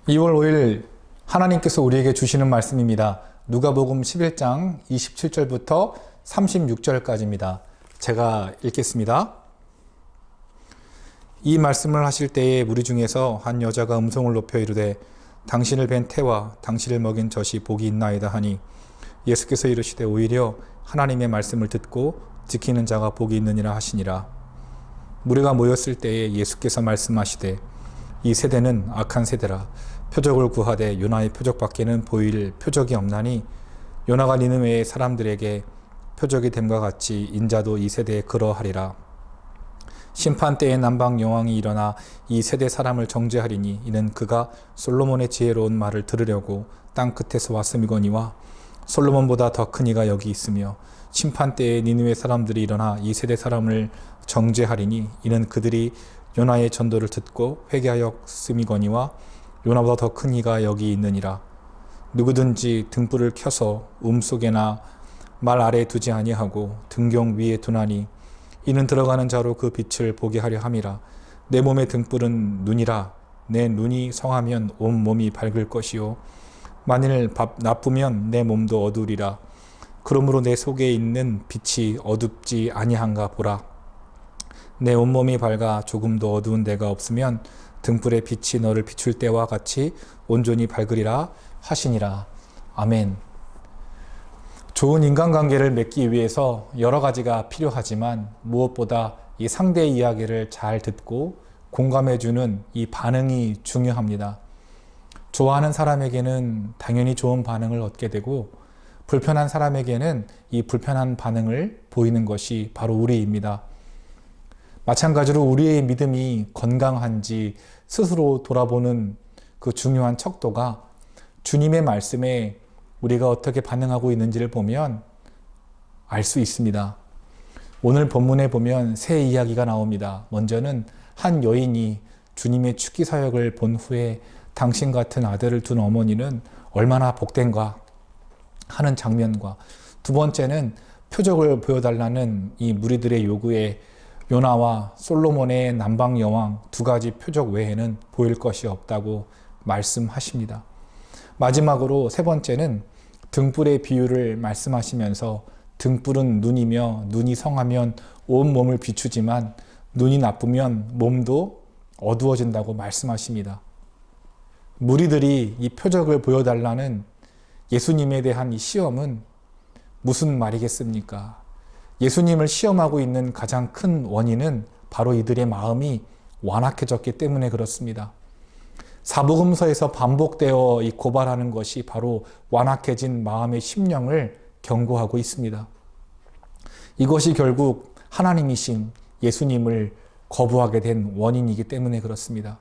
2월 5일 하나님께서 우리에게 주시는 말씀입니다. 누가복음 11장 27절부터 36절까지입니다. 제가 읽겠습니다. 이 말씀을 하실 때에 무리 중에서 한 여자가 음성을 높여 이르되 당신을 뵌 태와 당신을 먹인 젖이 복이 있나이다 하니 예수께서 이르시되 오히려 하나님의 말씀을 듣고 지키는 자가 복이 있느니라 하시니라. 무리가 모였을 때에 예수께서 말씀하시되 이 세대는 악한 세대라. 표적을 구하되 요나의 표적밖에는 보일 표적이 없나니 요나가 니느웨의 사람들에게 표적이 됨과 같이 인자도 이 세대에 그러하리라. 심판 때에 남방 여왕이 일어나 이 세대 사람을 정죄하리니 이는 그가 솔로몬의 지혜로운 말을 들으려고 땅 끝에서 왔음이거니와 솔로몬보다 더 큰 이가 여기 있으며 심판 때에 니느웨 사람들이 일어나 이 세대 사람을 정죄하리니 이는 그들이 요나의 전도를 듣고 회개하였음이거니와 요나보다 더 큰 이가 여기 있느니라. 누구든지 등불을 켜서 속에나 말 아래에 두지 아니하고 등경 위에 두나니 이는 들어가는 자로 그 빛을 보게 하려 함이라. 내 몸의 등불은 눈이라. 내 눈이 성하면 온 몸이 밝을 것이요 만일 나쁘면 내 몸도 어두우리라. 그러므로 내 속에 있는 빛이 어둡지 아니한가 보라. 내 온몸이 밝아 조금도 어두운 데가 없으면 등불의 빛이 너를 비출 때와 같이 온전히 밝으리라 하시니라. 아멘. 좋은 인간관계를 맺기 위해서 여러 가지가 필요하지만 무엇보다 이 상대의 이야기를 잘 듣고 공감해주는 이 반응이 중요합니다. 좋아하는 사람에게는 당연히 좋은 반응을 얻게 되고 불편한 사람에게는 이 불편한 반응을 보이는 것이 바로 우리입니다. 마찬가지로 우리의 믿음이 건강한지 스스로 돌아보는 그 중요한 척도가 주님의 말씀에 우리가 어떻게 반응하고 있는지를 보면 알 수 있습니다. 오늘 본문에 보면 세 이야기가 나옵니다. 먼저는 한 여인이 주님의 축기 사역을 본 후에 당신 같은 아들을 둔 어머니는 얼마나 복된가 하는 장면과 두 번째는 표적을 보여달라는 이 무리들의 요구에 요나와 솔로몬의 남방 여왕 두 가지 표적 외에는 보일 것이 없다고 말씀하십니다. 마지막으로 세 번째는 등불의 비유를 말씀하시면서 등불은 눈이며 눈이 성하면 온 몸을 비추지만 눈이 나쁘면 몸도 어두워진다고 말씀하십니다. 무리들이 이 표적을 보여달라는 예수님에 대한 이 시험은 무슨 말이겠습니까? 예수님을 시험하고 있는 가장 큰 원인은 바로 이들의 마음이 완악해졌기 때문에 그렇습니다. 사복음서에서 반복되어 고발하는 것이 바로 완악해진 마음의 심령을 경고하고 있습니다. 이것이 결국 하나님이신 예수님을 거부하게 된 원인이기 때문에 그렇습니다.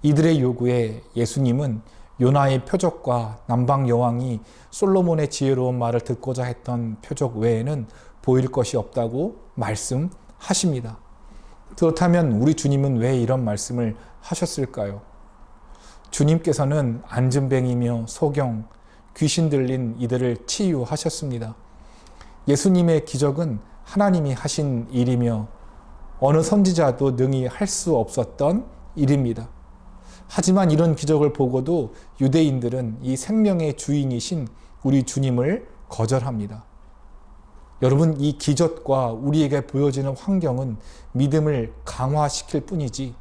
이들의 요구에 예수님은 요나의 표적과 남방 여왕이 솔로몬의 지혜로운 말을 듣고자 했던 표적 외에는 보일 것이 없다고 말씀하십니다. 그렇다면 우리 주님은 왜 이런 말씀을 하셨을까요? 주님께서는 안진뱅이며 소경, 귀신 들린 이들을 치유하셨습니다. 예수님의 기적은 하나님이 하신 일이며 어느 선지자도 능히 할 수 없었던 일입니다. 하지만 이런 기적을 보고도 유대인들은 이 생명의 주인이신 우리 주님을 거절합니다. 여러분, 이 기적과 우리에게 보여지는 환경은 믿음을 강화시킬 뿐이지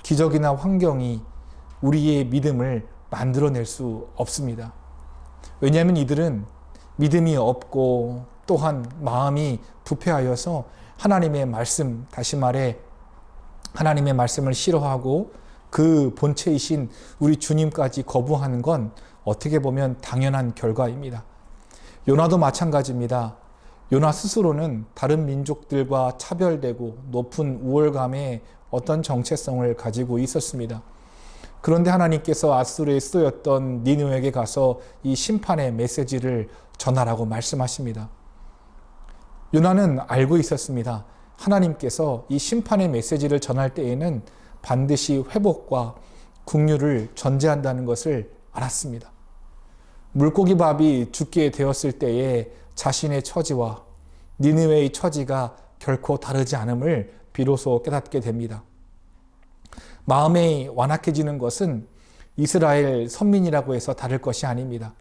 기적이나 환경이 우리의 믿음을 만들어낼 수 없습니다. 왜냐하면 이들은 믿음이 없고 또한 마음이 부패하여서 하나님의 말씀, 다시 말해 하나님의 말씀을 싫어하고 그 본체이신 우리 주님까지 거부하는 건 어떻게 보면 당연한 결과입니다. 요나도 마찬가지입니다. 요나 스스로는 다른 민족들과 차별되고 높은 우월감의 어떤 정체성을 가지고 있었습니다. 그런데 하나님께서 아수르에 쓰였던 니느웨에게 가서 이 심판의 메시지를 전하라고 말씀하십니다. 요나는 알고 있었습니다. 하나님께서 이 심판의 메시지를 전할 때에는 반드시 회복과 긍휼을 전제한다는 것을 알았습니다. 물고기 밥이 죽게 되었을 때에 자신의 처지와 니느웨의 처지가 결코 다르지 않음을 비로소 깨닫게 됩니다. 마음이 완악해지는 것은 이스라엘 선민이라고 해서 다를 것이 아닙니다.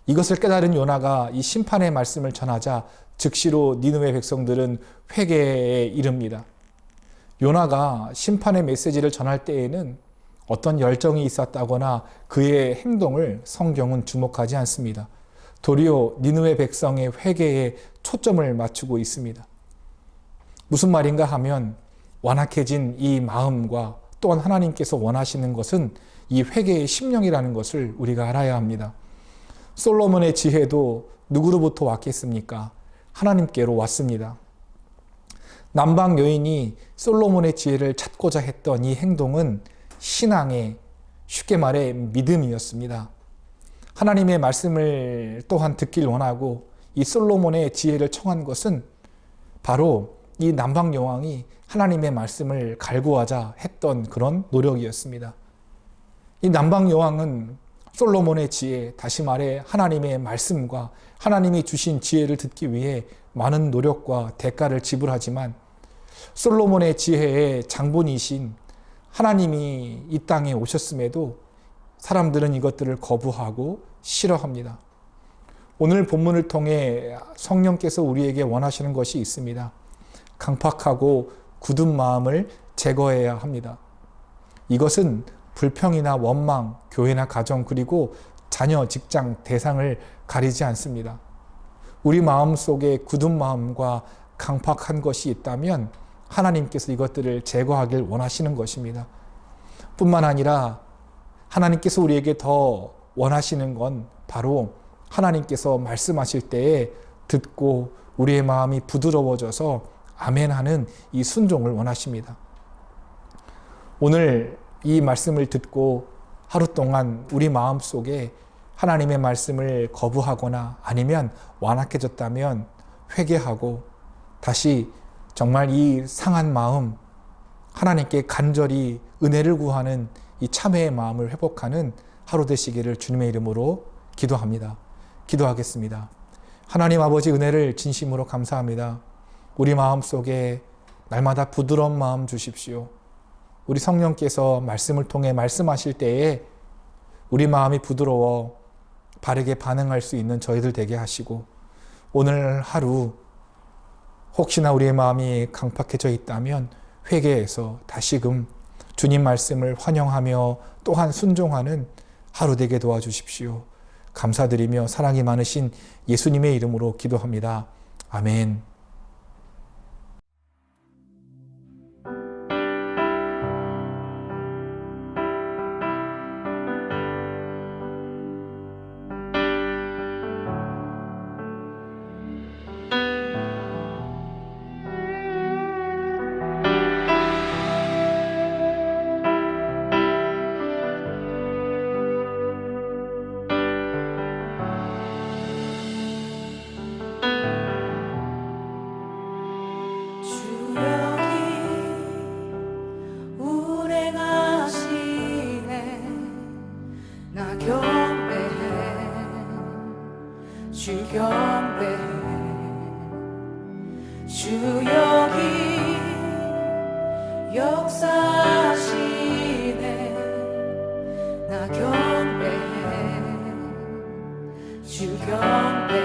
이것을 깨달은 요나가 이 심판의 말씀을 전하자 즉시로 니느웨 백성들은 회개에 이릅니다. 요나가 심판의 메시지를 전할 때에는 어떤 열정이 있었다거나 그의 행동을 성경은 주목하지 않습니다. 도리어 니느웨 백성의 회개에 초점을 맞추고 있습니다. 무슨 말인가 하면 완악해진 이 마음과 또한 하나님께서 원하시는 것은 이 회개의 심령이라는 것을 우리가 알아야 합니다. 솔로몬의 지혜도 누구로부터 왔겠습니까? 하나님께로 왔습니다. 남방 여인이 솔로몬의 지혜를 찾고자 했던 이 행동은 신앙의, 쉽게 말해 믿음이었습니다. 하나님의 말씀을 또한 듣길 원하고 이 솔로몬의 지혜를 청한 것은 바로 이 남방 여왕이 하나님의 말씀을 갈구하자 했던 그런 노력이었습니다. 이 남방 여왕은 솔로몬의 지혜, 다시 말해 하나님의 말씀과 하나님이 주신 지혜를 듣기 위해 많은 노력과 대가를 지불하지만 솔로몬의 지혜의 장본이신 하나님이 이 땅에 오셨음에도 사람들은 이것들을 거부하고 싫어합니다. 오늘 본문을 통해 성령께서 우리에게 원하시는 것이 있습니다. 강팍하고 굳은 마음을 제거해야 합니다. 이것은 불평이나 원망, 교회나 가정 그리고 자녀, 직장, 대상을 가리지 않습니다. 우리 마음속에 굳은 마음과 강팍한 것이 있다면 하나님께서 이것들을 제거하길 원하시는 것입니다. 뿐만 아니라 하나님께서 우리에게 더 원하시는 건 바로 하나님께서 말씀하실 때에 듣고 우리의 마음이 부드러워져서 아멘하는 이 순종을 원하십니다. 오늘 이 말씀을 듣고 하루 동안 우리 마음속에 하나님의 말씀을 거부하거나 아니면 완악해졌다면 회개하고 다시 정말 이 상한 마음, 하나님께 간절히 은혜를 구하는 이 참회의 마음을 회복하는 하루 되시기를 주님의 이름으로 기도합니다. 기도하겠습니다. 하나님 아버지 은혜를 진심으로 감사합니다. 우리 마음속에 날마다 부드러운 마음 주십시오. 우리 성령께서 말씀을 통해 말씀하실 때에 우리 마음이 부드러워 바르게 반응할 수 있는 저희들 되게 하시고 오늘 하루 혹시나 우리의 마음이 강팍해져 있다면 회개해서 다시금 주님 말씀을 환영하며 또한 순종하는 하루 되게 도와주십시오. 감사드리며 사랑이 많으신 예수님의 이름으로 기도합니다. 아멘. 주 경배해 주 여기 역사하시네 나 경배해 주 경배해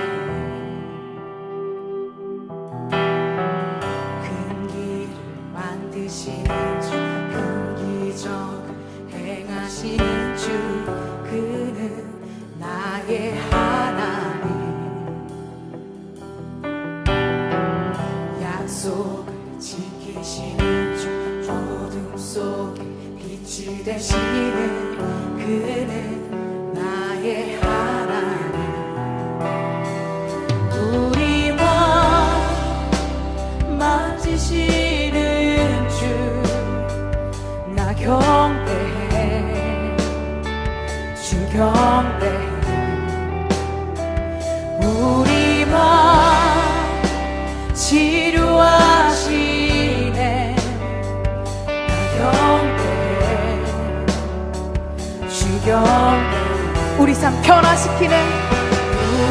큰 길을 만드시는 주 큰 기적 행하시는 주 그는 나의 약속을 지키시는 주 어둠 속에 빛이 되시는 그는 나의 하나님 우리 마음 만지시는 주 나 경배해 주 경배해 우리 마음 치료하시네 나 경배해 주 경배해 우리 삶 변화시키는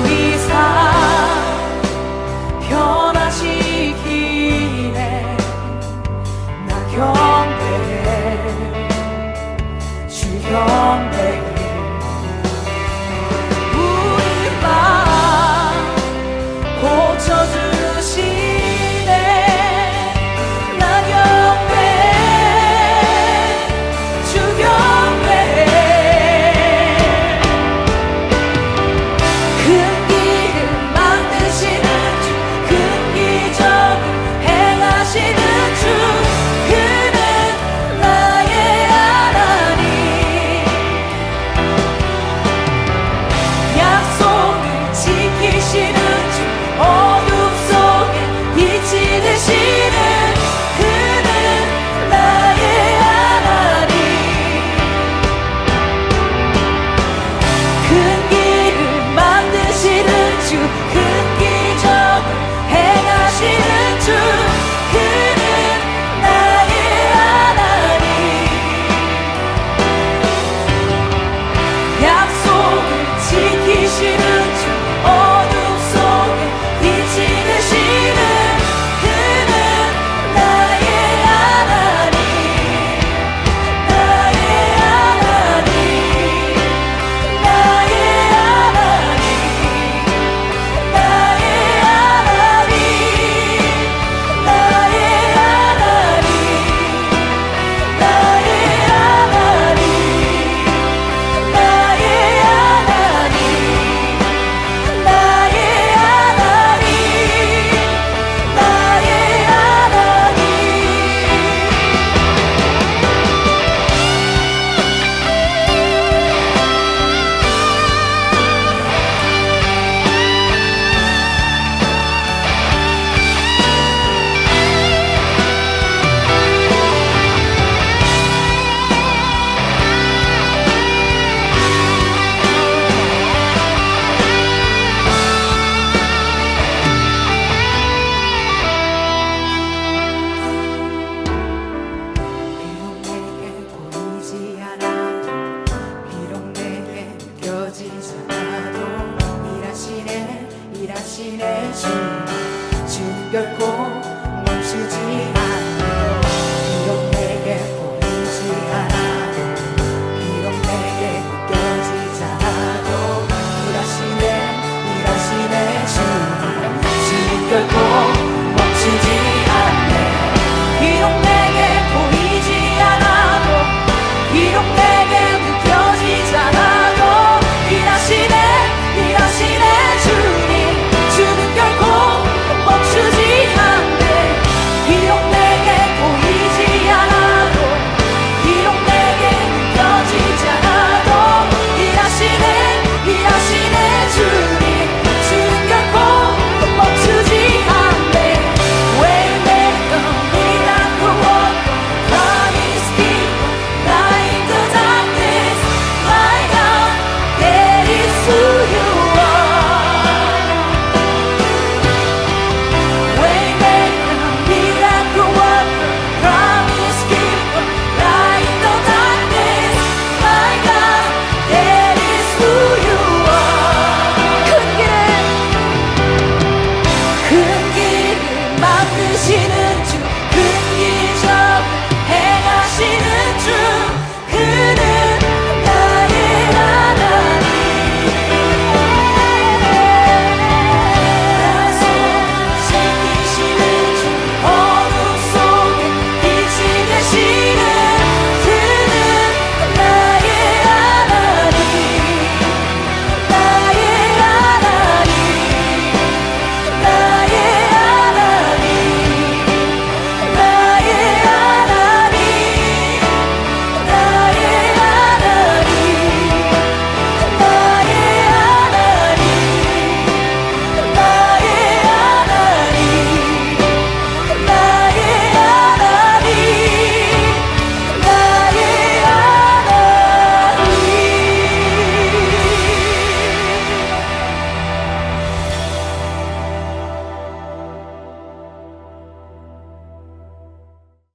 우리 삶